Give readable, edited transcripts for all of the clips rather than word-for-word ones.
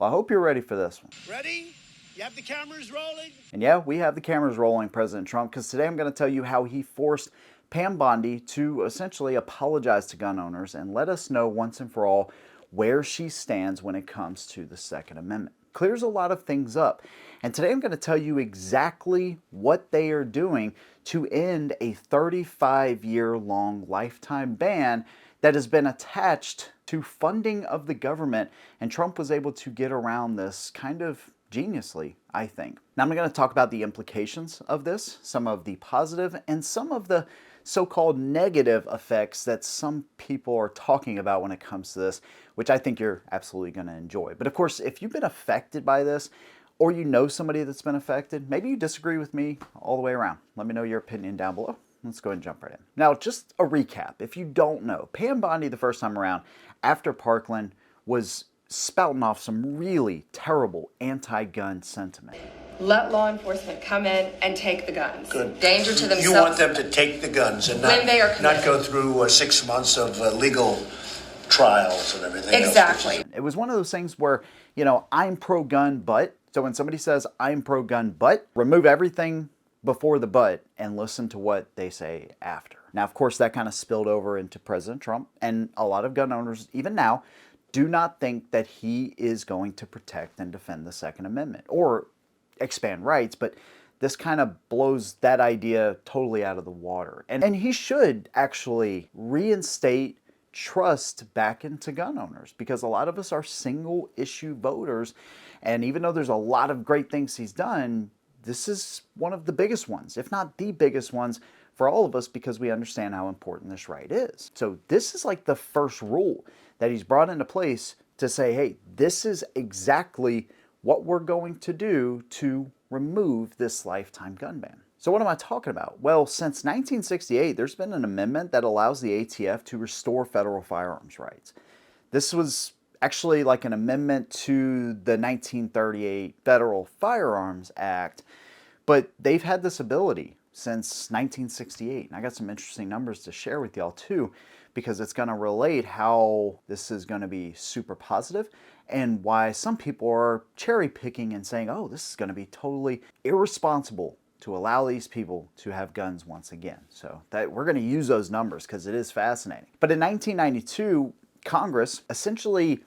Well, I hope you're ready for this one. Ready? You have the cameras rolling? And yeah, we have the cameras rolling, President Trump, because today I'm going to tell you how he forced Pam Bondi to essentially apologize to gun owners and let us know once and for all where she stands when it comes to the Second Amendment. Clears a lot of things up. And today I'm going to tell you exactly what they are doing to end a 35-year-long lifetime ban that has been attached to funding of the government. And Trump was able to get around this kind of geniusly, I think. Now I'm going to talk about the implications of this, some of the positive and some of the so-called negative effects that some people are talking about when it comes to this, which I think you're absolutely going to enjoy. But of course, if you've been affected by this, or you know somebody that's been affected, maybe you disagree with me all the way around. Let me know your opinion down below. Let's go ahead and jump right in. Now, just a recap. If you don't know, Pam Bondi the first time around, after Parkland, was spouting off some really terrible anti-gun sentiment. Let law enforcement come in and take the guns. Good. Danger to themselves. You want them to take the guns and when they are not go through 6 months of legal trials and everything exactly. else. It was one of those things where, you know, I'm pro-gun, but, so when somebody says I'm pro-gun, but, remove everything before the but and listen to what they say after. Now, of course, that kind of spilled over into President Trump, and a lot of gun owners, even now, do not think that he is going to protect and defend the Second Amendment or expand rights, but this kind of blows that idea totally out of the water. And he should actually reinstate trust back into gun owners, because a lot of us are single issue voters, and even though there's a lot of great things he's done, this is one of the biggest ones, if not the biggest ones for all of us, because we understand how important this right is. So this is like the first rule that he's brought into place to say, hey, this is exactly what we're going to do to remove this lifetime gun ban. So what am I talking about? Well, since 1968, there's been an amendment that allows the ATF to restore federal firearms rights. This was actually like an amendment to the 1938 Federal Firearms Act, but they've had this ability since 1968. And I got some interesting numbers to share with y'all too, because it's going to relate how this is going to be super positive and why some people are cherry picking and saying, oh, this is going to be totally irresponsible to allow these people to have guns once again. So that we're going to use those numbers because it is fascinating. But in 1992, Congress essentially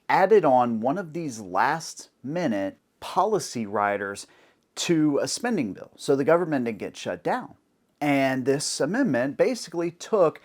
added on one of these last minute policy riders to a spending bill, so the government didn't get shut down. And this amendment basically took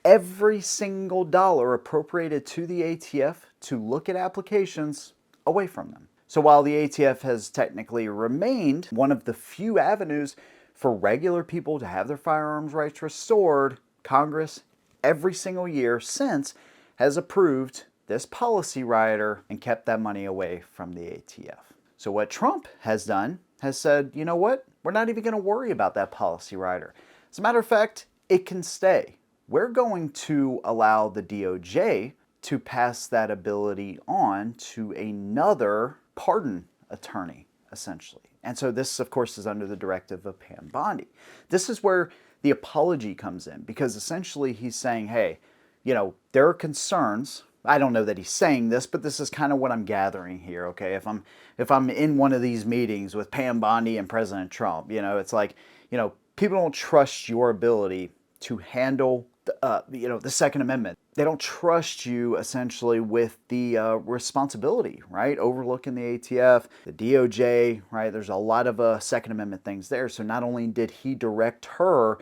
every single dollar appropriated to the ATF to look at applications away from them. So while the ATF has technically remained one of the few avenues for regular people to have their firearms rights restored, Congress every single year since has approved this policy rider and kept that money away from the ATF. So what Trump has done has said, you know what? We're not even going to worry about that policy rider. As a matter of fact, it can stay. We're going to allow the DOJ to pass that ability on to another pardon attorney, essentially. And so this, of course, is under the directive of Pam Bondi. This is where the apology comes in, because essentially he's saying, hey, you know, there are concerns. I don't know that he's saying this, but this is kind of what I'm gathering here, okay? If I'm in one of these meetings with Pam Bondi and President Trump, you know, it's like, you know, people don't trust your ability to handle the Second Amendment. They don't trust you essentially with the responsibility, right? Overlooking the ATF, the DOJ, right? There's a lot of Second Amendment things there. So not only did he direct her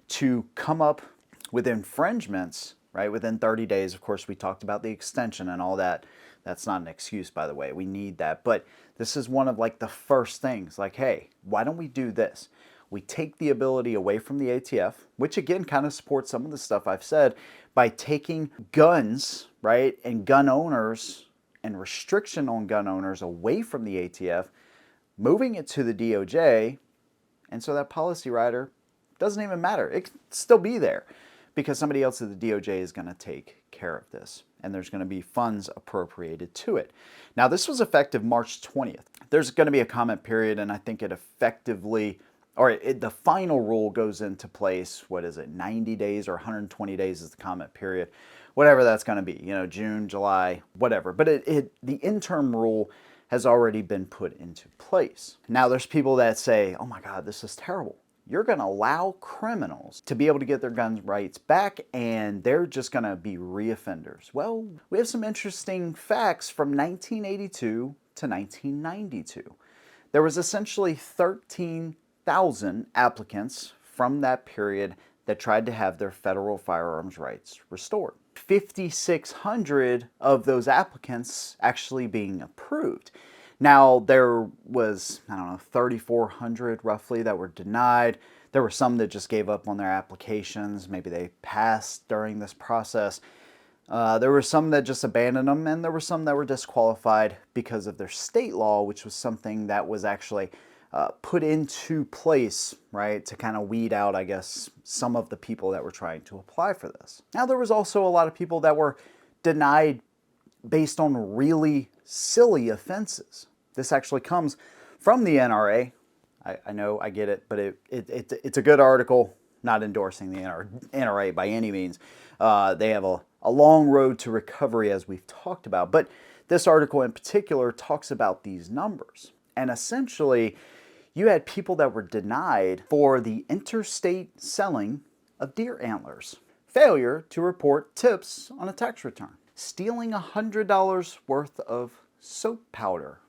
to come up with infringements, right, within 30 days, of course, we talked about the extension and all that. That's not an excuse, by the way. We need that. But this is one of like the first things, like, hey, why don't we do this? We take the ability away from the ATF, which again kind of supports some of the stuff I've said, by taking guns, right, and gun owners and restriction on gun owners away from the ATF, moving it to the DOJ, and so that policy rider doesn't even matter. It can still be there because somebody else at the DOJ is going to take care of this, and there's going to be funds appropriated to it. Now, this was effective March 20th. There's going to be a comment period, and I think it effectively, the final rule goes into place, 90 days or 120 days is the comment period, whatever that's going to be, June, July, whatever. But the interim rule has already been put into place. Now there's people that say, oh my God, this is terrible. You're going to allow criminals to be able to get their gun rights back, and they're just going to be reoffenders. Well, we have some interesting facts from 1982 to 1992. There was essentially 13,000 applicants from that period that tried to have their federal firearms rights restored. 5,600 of those applicants actually being approved. Now, there was, 3,400 roughly that were denied. There were some that just gave up on their applications. Maybe they passed during this process. There were some that just abandoned them, and there were some that were disqualified because of their state law, which was something that was actually put into place, right, to kind of weed out, I guess, some of the people that were trying to apply for this. Now, there was also a lot of people that were denied based on really silly offenses. This actually comes from the NRA. I know, I get it, but it's a good article, not endorsing the NRA by any means. They have a long road to recovery, as we've talked about, but this article in particular talks about these numbers. And essentially, you had people that were denied for the interstate selling of deer antlers, failure to report tips on a tax return, stealing $100 worth of soap powder,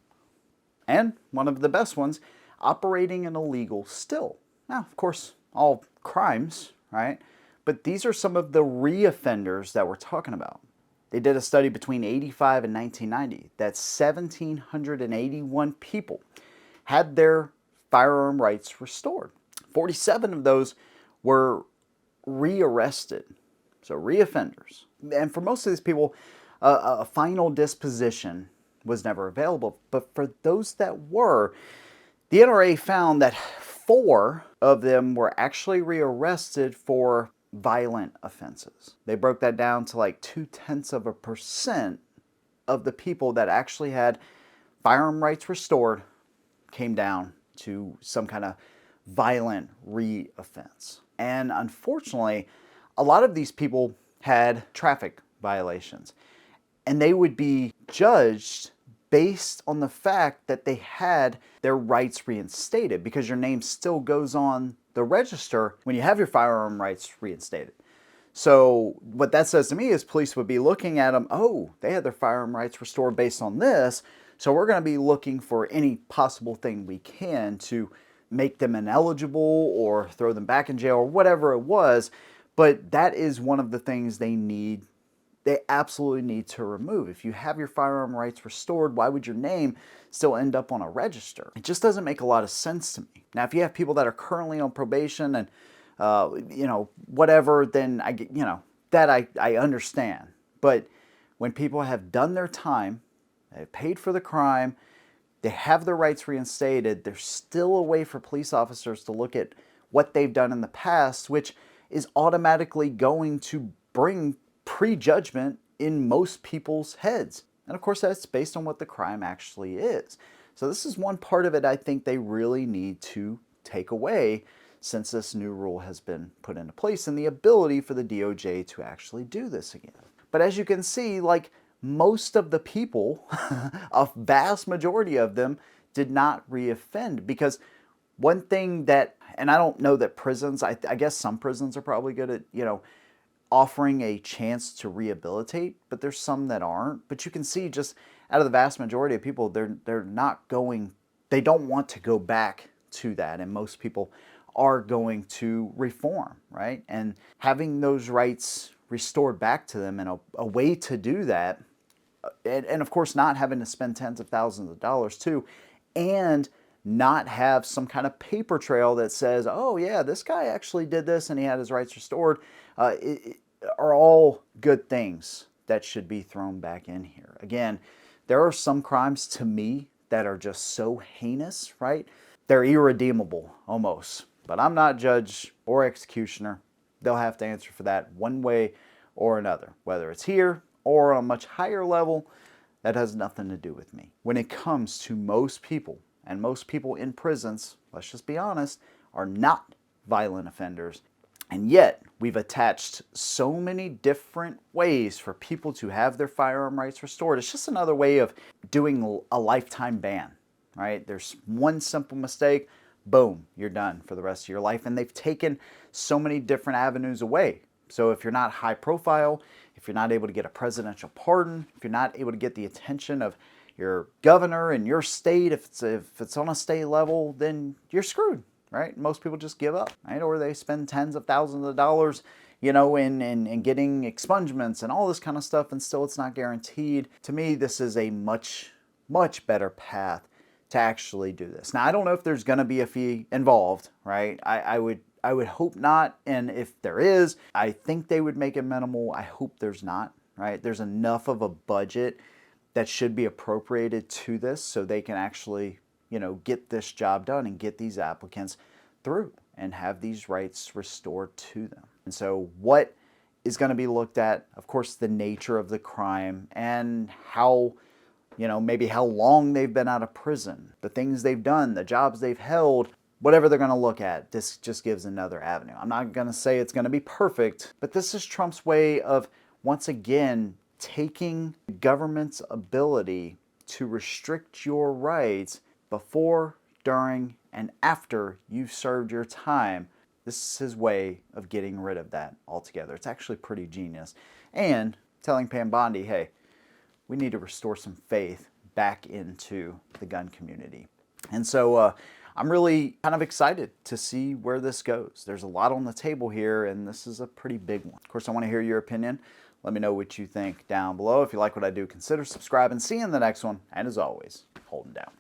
and one of the best ones, operating an illegal still. Now, of course, all crimes, right? But these are some of the reoffenders that we're talking about. They did a study between 85 and 1990 that 1,781 people had their firearm rights restored. 47 of those were rearrested, so reoffenders. And for most of these people, a final disposition was never available. But for those that were, the NRA found that 4 of them were actually rearrested for violent offenses. They broke that down to like 0.2% of the people that actually had firearm rights restored came down to some kind of violent re-offense. And unfortunately, a lot of these people had traffic violations, and they would be judged based on the fact that they had their rights reinstated, because your name still goes on the register when you have your firearm rights reinstated. So what that says to me is police would be looking at them, oh, they had their firearm rights restored based on this, so we're going to be looking for any possible thing we can to make them ineligible or throw them back in jail or whatever it was. But that is one of the things they absolutely need to remove. If you have your firearm rights restored, why would your name still end up on a register? It just doesn't make a lot of sense to me. Now, if you have people that are currently on probation and, whatever, then I understand. But when people have done their time, they've paid for the crime, they have their rights reinstated, there's still a way for police officers to look at what they've done in the past, which is automatically going to bring prejudgment in most people's heads. And of course, that's based on what the crime actually is. So this is one part of it I think they really need to take away since this new rule has been put into place, and the ability for the DOJ to actually do this again. But as you can see, like most of the people, a vast majority of them did not reoffend, because one thing that, and I don't know that prisons, I guess some prisons are probably good at, offering a chance to rehabilitate, but there's some that aren't. But you can see just out of the vast majority of people, they're not going, they don't want to go back to that, and most people are going to reform, right? And having those rights restored back to them, and a way to do that, and of course not having to spend tens of thousands of dollars too, and not have some kind of paper trail that says, oh yeah, this guy actually did this and he had his rights restored, are all good things that should be thrown back in here. Again, there are some crimes to me that are just so heinous, right? They're irredeemable almost. But I'm not judge or executioner. They'll have to answer for that one way or another. Whether it's here or on a much higher level, that has nothing to do with me. When it comes to most people, and most people in prisons, let's just be honest, are not violent offenders. And yet, we've attached so many different ways for people to have their firearm rights restored. It's just another way of doing a lifetime ban, right? There's one simple mistake, boom, you're done for the rest of your life. And they've taken so many different avenues away. So if you're not high profile, if you're not able to get a presidential pardon, if you're not able to get the attention of your governor in your state, if it's on a state level, then you're screwed, right? Most people just give up, right? Or they spend tens of thousands of dollars, in getting expungements and all this kind of stuff, and still it's not guaranteed. To me, this is a much, much better path to actually do this. Now, I don't know if there's going to be a fee involved, right? I would hope not, and if there is, I think they would make it minimal. I hope there's not, right? There's enough of a budget that should be appropriated to this so they can actually, get this job done and get these applicants through and have these rights restored to them. And so what is going to be looked at? Of course, the nature of the crime and how, maybe how long they've been out of prison, the things they've done, the jobs they've held, whatever they're going to look at. This just gives another avenue. I'm not going to say it's going to be perfect, but this is Trump's way of, once again, taking the government's ability to restrict your rights before, during, and after you've served your time. This is his way of getting rid of that altogether. It's actually pretty genius. And telling Pam Bondi, hey, we need to restore some faith back into the gun community. And so I'm really kind of excited to see where this goes. There's a lot on the table here, and this is a pretty big one. Of course, I want to hear your opinion. Let me know what you think down below. If you like what I do, consider subscribing. See you in the next one. And as always, holding down.